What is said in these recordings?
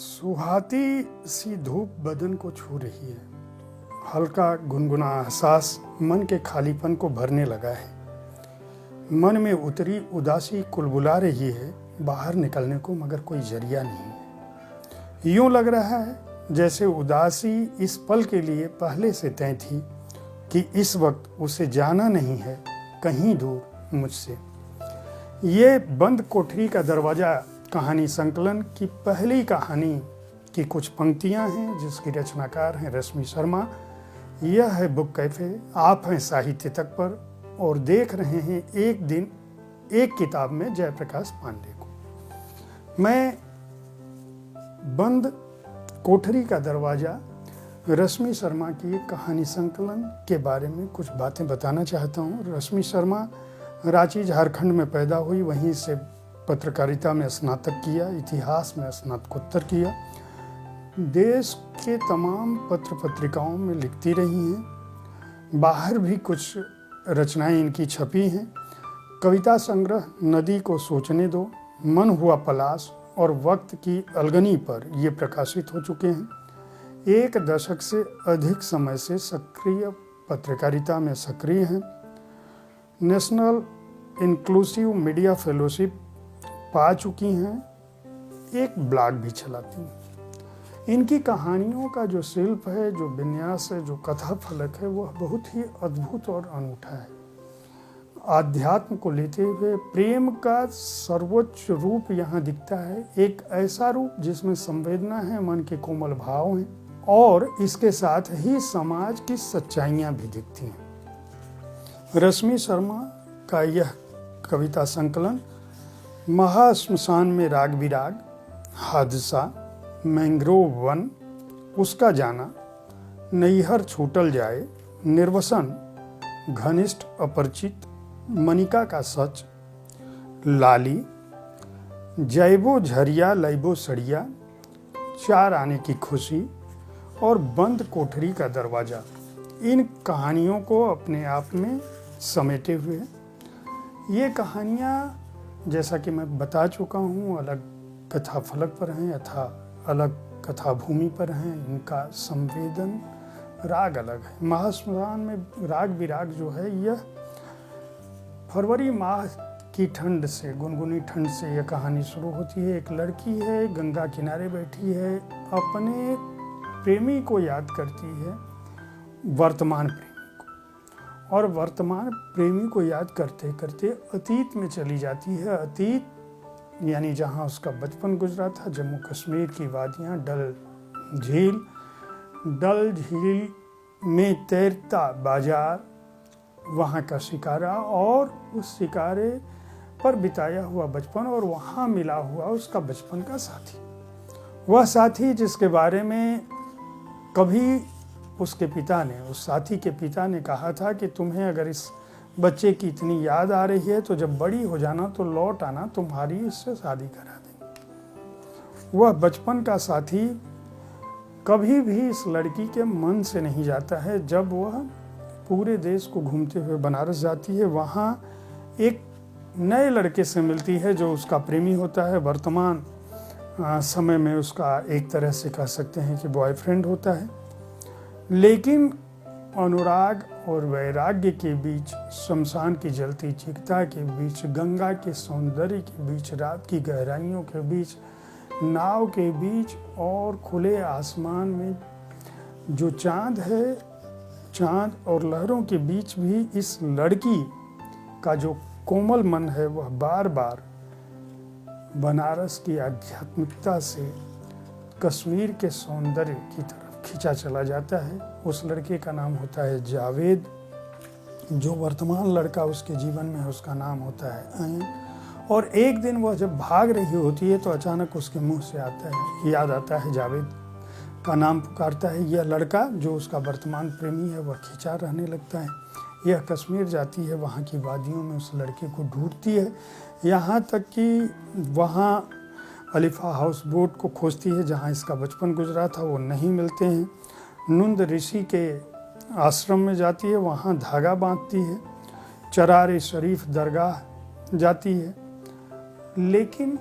सुहाती सी धूप बदन को छू रही है। हल्का गुनगुना एहसास मन के खालीपन को भरने लगा है। मन में उतरी उदासी कुलबुला रही है बाहर निकलने को, मगर कोई जरिया नहीं है। यूं लग रहा है जैसे उदासी इस पल के लिए पहले से तय थी कि इस वक्त उसे जाना नहीं है कहीं दूर मुझसे। ये बंद कोठरी का दरवाज़ा कहानी संकलन की पहली कहानी की कुछ पंक्तियां हैं, जिसकी रचनाकार हैं रश्मि शर्मा। यह है बुक कैफे। आप हैं साहित्य तक पर और देख रहे हैं एक दिन एक किताब में जयप्रकाश पांडे को। मैं बंद कोठरी का दरवाज़ा रश्मि शर्मा की कहानी संकलन के बारे में कुछ बातें बताना चाहता हूँ। रश्मि शर्मा रांची झारखंड में पैदा हुई, वहीं से पत्रकारिता में स्नातक किया, इतिहास में स्नातकोत्तर किया। देश के तमाम पत्र पत्रिकाओं में लिखती रही हैं। बाहर भी कुछ रचनाएं इनकी छपी हैं। कविता संग्रह नदी को सोचने दो, मन हुआ पलाश और वक्त की अलगनी पर ये प्रकाशित हो चुके हैं। एक दशक से अधिक समय से सक्रिय पत्रकारिता में सक्रिय हैं। नेशनल इंक्लूसिव मीडिया फेलोशिप पा चुकी हैं। एक ब्लॉग भी चलाती हैं। इनकी कहानियों का जो शिल्प है, जो विन्यास है, जो कथा फलक है, वह बहुत ही अद्भुत और अनूठा है। आध्यात्म को लेते हुए प्रेम का सर्वोच्च रूप यहाँ दिखता है। एक ऐसा रूप जिसमें संवेदना है, मन के कोमल भाव हैं और इसके साथ ही समाज की सच्चाइयाँ भी दिखती हैं। रश्मि शर्मा का यह कविता संकलन महाश्मशान में राग विराग, हादसा, मैंग्रोव वन, उसका जाना, नैहर छूटल जाए, निर्वसन, घनिष्ठ अपरिचित, मनिका का सच, लाली, जैबो झरिया लैबो सड़िया, चार आने की खुशी और बंद कोठरी का दरवाज़ा, इन कहानियों को अपने आप में समेटे हुए ये कहानियाँ, जैसा कि मैं बता चुका हूँ, अलग कथा फलक पर हैं अथा अलग कथा भूमि पर हैं। इनका संवेदन राग अलग है। महाश्मशान में राग विराग जो है, यह फरवरी माह की ठंड से, गुनगुनी ठंड से यह कहानी शुरू होती है। एक लड़की है, गंगा किनारे बैठी है, अपने प्रेमी को याद करती है, वर्तमान प्रेमी को, और वर्तमान प्रेमी को याद करते करते अतीत में चली जाती है। अतीत यानी जहाँ उसका बचपन गुजरा था, जम्मू कश्मीर की वादियाँ, डल झील में तैरता बाजार, वहाँ का शिकारा और उस शिकारे पर बिताया हुआ बचपन, और वहाँ मिला हुआ उसका बचपन का साथी। वह साथी जिसके बारे में कभी उसके पिता ने, उस साथी के पिता ने कहा था कि तुम्हें अगर इस बच्चे की इतनी याद आ रही है तो जब बड़ी हो जाना तो लौट आना, तुम्हारी इससे शादी करा देंगे। वह बचपन का साथी कभी भी इस लड़की के मन से नहीं जाता है। जब वह पूरे देश को घूमते हुए बनारस जाती है, वहाँ एक नए लड़के से मिलती है जो उसका प्रेमी होता है। वर्तमान समय में उसका एक तरह से कह सकते हैं कि बॉयफ्रेंड होता है। लेकिन अनुराग और वैराग्य के बीच, शमशान की जलती चिता के बीच, गंगा के सौंदर्य के बीच, रात की गहराइयों के बीच, नाव के बीच और खुले आसमान में जो चांद है, चांद और लहरों के बीच भी इस लड़की का जो कोमल मन है, वह बार बार बनारस की आध्यात्मिकता से कश्मीर के सौंदर्य की तरफ खींचा चला जाता है। उस लड़के का नाम होता है जावेद। जो वर्तमान लड़का उसके जीवन में है, उसका नाम होता है अयन। और एक दिन वह जब भाग रही होती है तो अचानक उसके मुंह से याद आता है, जावेद का नाम पुकारता है। यह लड़का जो उसका वर्तमान प्रेमी है, वह खींचा रहने लगता है। यह कश्मीर जाती है, वहाँ की वादियों में उस लड़के को ढूंढती है, यहाँ तक कि वहाँ अलिफा हाउस बोट को खोजती है जहाँ इसका बचपन गुजरा था, वो नहीं मिलते हैं। नुंद ऋषि के आश्रम में जाती है, वहाँ धागा बांधती है। चरार शरीफ दरगाह जाती है, लेकिन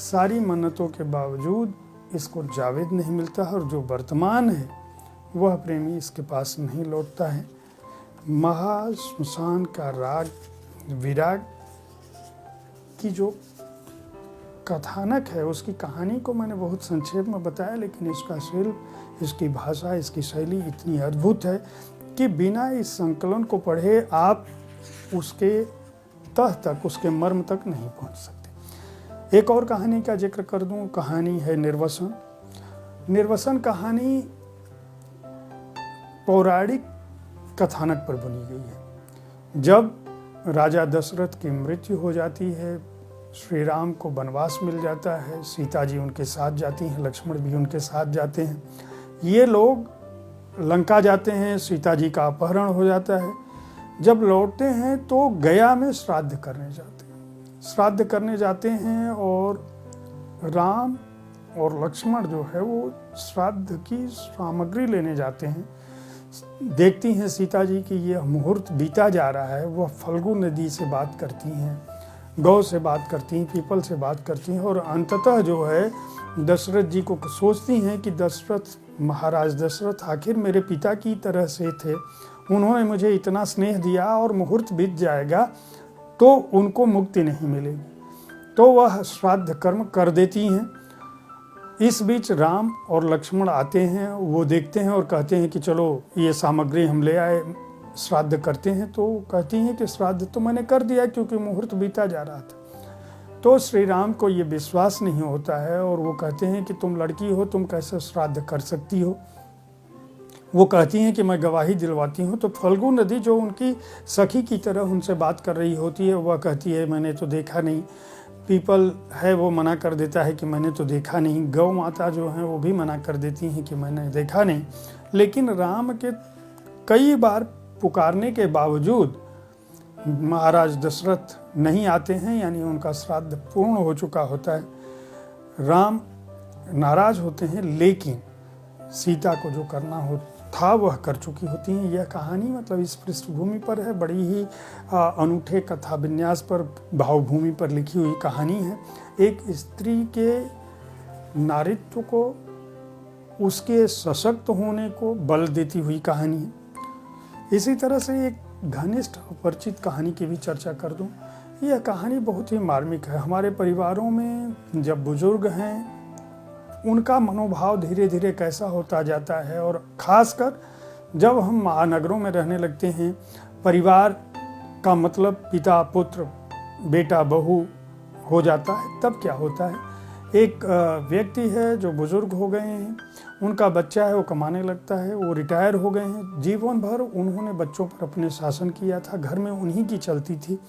सारी मन्नतों के बावजूद इसको जावेद नहीं मिलता है और जो वर्तमान है वह प्रेमी इसके पास नहीं लौटता है। महाश्मशान का राग विराग की जो कथानक है उसकी कहानी को मैंने बहुत संक्षेप में बताया, लेकिन इसका शिल्प, इसकी भाषा, इसकी शैली इतनी अद्भुत है कि बिना इस संकलन को पढ़े आप उसके तह तक, उसके मर्म तक नहीं पहुंच सकते। एक और कहानी का जिक्र कर दूं, कहानी है निर्वसन। निर्वसन कहानी पौराणिक कथानक पर बनी गई है। जब राजा दशरथ की मृत्यु हो जाती है, श्री राम को वनवास मिल जाता है, सीता जी उनके साथ जाती हैं, लक्ष्मण भी उनके साथ जाते हैं, ये लोग लंका जाते हैं, सीता जी का अपहरण हो जाता है। जब लौटते हैं तो गया में श्राद्ध करने जाते हैं। श्राद्ध करने जाते हैं और राम और लक्ष्मण जो है वो श्राद्ध की सामग्री लेने जाते हैं। देखती हैं सीता जी कि यह मुहूर्त बीता जा रहा है। वह फल्गु नदी से बात करती हैं, गौ से बात करती हैं, पीपल से बात करती हैं और अंततः जो है दशरथ जी को सोचती हैं कि दशरथ, महाराज दशरथ आखिर मेरे पिता की तरह से थे, उन्होंने मुझे इतना स्नेह दिया और मुहूर्त बीत जाएगा तो उनको मुक्ति नहीं मिलेगी, तो वह श्राद्ध कर्म कर देती हैं। इस बीच राम और लक्ष्मण आते हैं, वो देखते हैं और कहते हैं कि चलो ये सामग्री हम ले आए, श्राद्ध करते हैं। तो कहती हैं कि श्राद्ध तो मैंने कर दिया क्योंकि मुहूर्त बीता जा रहा था। तो श्री राम को ये विश्वास नहीं होता है और वो कहते हैं कि तुम लड़की हो, तुम कैसे श्राद्ध कर सकती हो। वो कहती हैं कि मैं गवाही दिलवाती हूँ। तो फल्गु नदी जो उनकी सखी की तरह उनसे बात कर रही होती है, वह कहती है मैंने तो देखा नहीं। पीपल है वो मना कर देता है कि मैंने तो देखा नहीं। गौ माता जो हैं वो भी मना कर देती हैं कि मैंने देखा नहीं। लेकिन राम के कई बार पुकारने के बावजूद महाराज दशरथ नहीं आते हैं, यानी उनका श्राद्ध पूर्ण हो चुका होता है। राम नाराज होते हैं, लेकिन सीता को जो करना हो था वह कर चुकी होती हैं। यह कहानी मतलब इस पृष्ठभूमि पर है, बड़ी ही अनूठे कथा विन्यास पर, भावभूमि पर लिखी हुई कहानी है। एक स्त्री के नारित्व को, उसके सशक्त होने को बल देती हुई कहानी है। इसी तरह से एक घनिष्ठ अपरिचित कहानी की भी चर्चा कर दूं। यह कहानी बहुत ही मार्मिक है। हमारे परिवारों में जब बुजुर्ग हैं उनका मनोभाव धीरे धीरे कैसा होता जाता है, और ख़ासकर जब हम महानगरों में रहने लगते हैं, परिवार का मतलब पिता पुत्र, बेटा बहू हो जाता है, तब क्या होता है, एक व्यक्ति है जो बुजुर्ग हो गए हैं, उनका बच्चा है वो कमाने लगता है, वो रिटायर हो गए हैं, जीवन भर उन्होंने बच्चों पर अपने शासन किया था, घर में उन्हीं की चलती थी।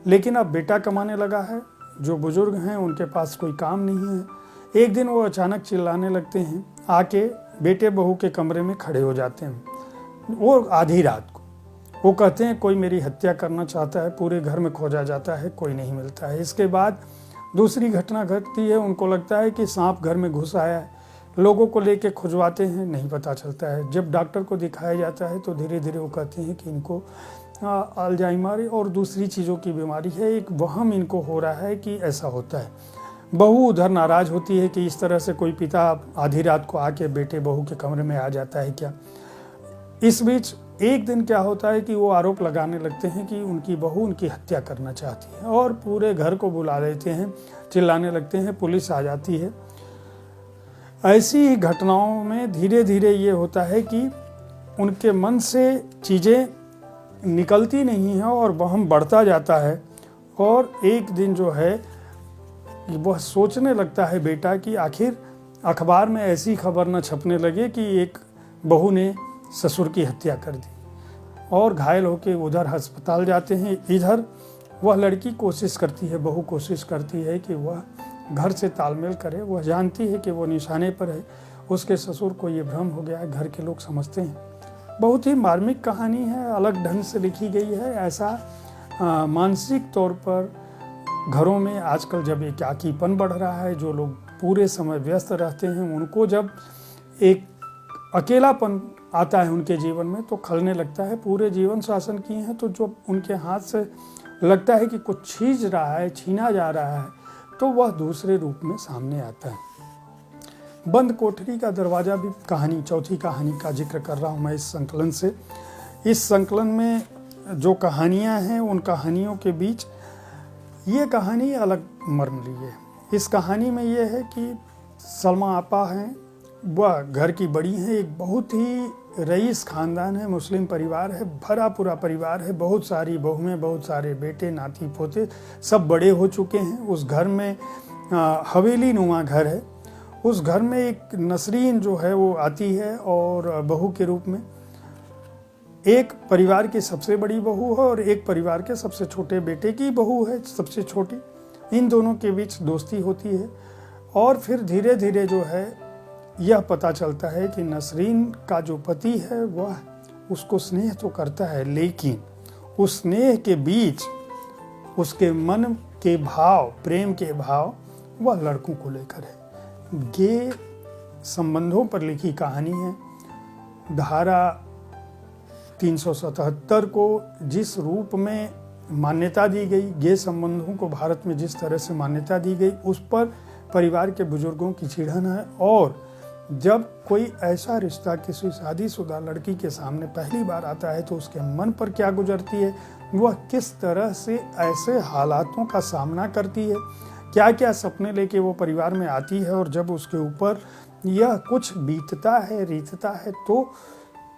लेकिन अब बेटा कमाने लगा है, जो बुजुर्ग हैं उनके पास कोई काम नहीं है। एक दिन वो अचानक चिल्लाने लगते हैं, आके बेटे बहू के कमरे में खड़े हो जाते हैं, वो आधी रात को। वो कहते हैं कोई मेरी हत्या करना चाहता है, पूरे घर में खोजा जाता है, कोई नहीं मिलता है। इसके बाद दूसरी घटना घटती है, उनको लगता है कि सांप घर में घुस आया है, लोगों को लेके खुजवाते हैं, नहीं पता चलता है। जब डॉक्टर को दिखाया जाता है तो धीरे धीरे वो कहते हैं कि इनको अल्जाइमर और दूसरी चीज़ों की बीमारी है। एक वहम इनको हो रहा है कि ऐसा होता है। बहू उधर नाराज होती है कि इस तरह से कोई पिता आधी रात को आके बेटे बहू के कमरे में आ जाता है क्या। इस बीच एक दिन क्या होता है कि वो आरोप लगाने लगते हैं कि उनकी बहू उनकी हत्या करना चाहती है, और पूरे घर को बुला लेते हैं, चिल्लाने लगते हैं, पुलिस आ जाती है। ऐसी घटनाओं में धीरे धीरे ये होता है कि उनके मन से चीज़ें निकलती नहीं हैं और वहम बढ़ता जाता है। और एक दिन जो है वह सोचने लगता है बेटा कि आखिर अखबार में ऐसी खबर न छपने लगे कि एक बहू ने ससुर की हत्या कर दी, और घायल होकर उधर अस्पताल जाते हैं। इधर वह लड़की कोशिश करती है, बहू कोशिश करती है कि वह घर से तालमेल करे। वह जानती है कि वो निशाने पर है, उसके ससुर को ये भ्रम हो गया है, घर के लोग समझते हैं। बहुत ही मार्मिक कहानी है, अलग ढंग से लिखी गई है। ऐसा मानसिक तौर पर घरों में आजकल जब एकाकीपन बढ़ रहा है, जो लोग पूरे समय व्यस्त रहते हैं, उनको जब एक अकेलापन आता है उनके जीवन में तो खलने लगता है। पूरे जीवन शासन किए हैं, तो जो उनके हाथ से लगता है कि कुछ छीन रहा है, छीना जा रहा है, तो वह दूसरे रूप में सामने आता है। बंद कोठरी का दरवाज़ा भी कहानी, चौथी कहानी का जिक्र कर रहा हूँ मैं इस संकलन से। इस संकलन में जो कहानियाँ हैं उन कहानियों के बीच ये कहानी अलग मर्म ली है। इस कहानी में ये है कि सलमा आपा हैं, वह घर की बड़ी हैं, एक बहुत ही रईस ख़ानदान है, मुस्लिम परिवार है, भरा पूरा परिवार है, बहुत सारी बहुएं, बहुत सारे बेटे नाती पोते सब बड़े हो चुके हैं। उस घर में हवेली नुमा घर है। उस घर में एक नसरीन जो है वो आती है और बहू के रूप में, एक परिवार की सबसे बड़ी बहू है और एक परिवार के सबसे छोटे बेटे की बहू है, सबसे छोटी। इन दोनों के बीच दोस्ती होती है और फिर धीरे धीरे जो है यह पता चलता है कि नसरीन का जो पति है वह उसको स्नेह तो करता है, लेकिन उस स्नेह के बीच उसके मन के भाव, प्रेम के भाव वह लड़कों को लेकर है। ये संबंधों पर लिखी कहानी है। धारा 377 को जिस रूप में मान्यता दी गई, गे संबंधों को भारत में जिस तरह से मान्यता दी गई, उस पर परिवार के बुजुर्गों की चिढ़न है। और जब कोई ऐसा रिश्ता किसी शादीशुदा लड़की के सामने पहली बार आता है तो उसके मन पर क्या गुजरती है, वह किस तरह से ऐसे हालातों का सामना करती है, क्या क्या सपने लेके वो परिवार में आती है, और जब उसके ऊपर यह कुछ बीतता है, रीतता है, तो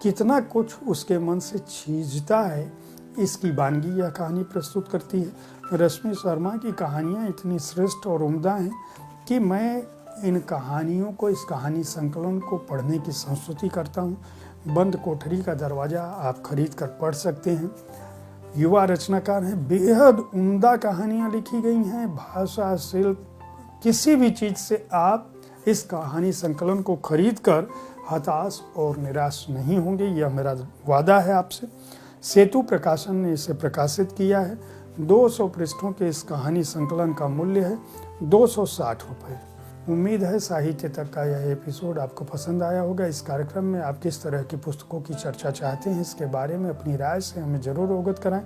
कितना कुछ उसके मन से छीजता है, इसकी वानगी यह कहानी प्रस्तुत करती है। रश्मि शर्मा की कहानियाँ इतनी श्रेष्ठ और उम्दा हैं कि मैं इन कहानियों को, इस कहानी संकलन को पढ़ने की संस्तुति करता हूँ। बंद कोठरी का दरवाज़ा आप खरीद कर पढ़ सकते हैं। युवा रचनाकार हैं, बेहद उम्दा कहानियाँ लिखी गई हैं। भाषा, शिल्प, किसी भी चीज़ से आप इस कहानी संकलन को खरीद कर हताश और निराश नहीं होंगे, यह मेरा वादा है आपसे। सेतु प्रकाशन ने इसे प्रकाशित किया है। 200 पृष्ठों के इस कहानी संकलन का मूल्य है 260 रुपये। उम्मीद है साहित्य तक का यह एपिसोड आपको पसंद आया होगा। इस कार्यक्रम में आप किस तरह की पुस्तकों की चर्चा चाहते हैं, इसके बारे में अपनी राय से हमें ज़रूर अवगत कराएं।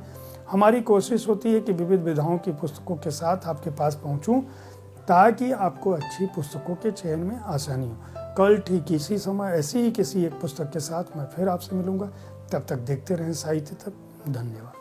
हमारी कोशिश होती है कि विविध विधाओं की पुस्तकों के साथ आपके पास पहुंचूं, ताकि आपको अच्छी पुस्तकों के चयन में आसानी हो। कल ठीक इसी समय ऐसी ही किसी एक पुस्तक के साथ मैं फिर आपसे मिलूंगा। तब तक देखते रहें साहित्य तक। धन्यवाद।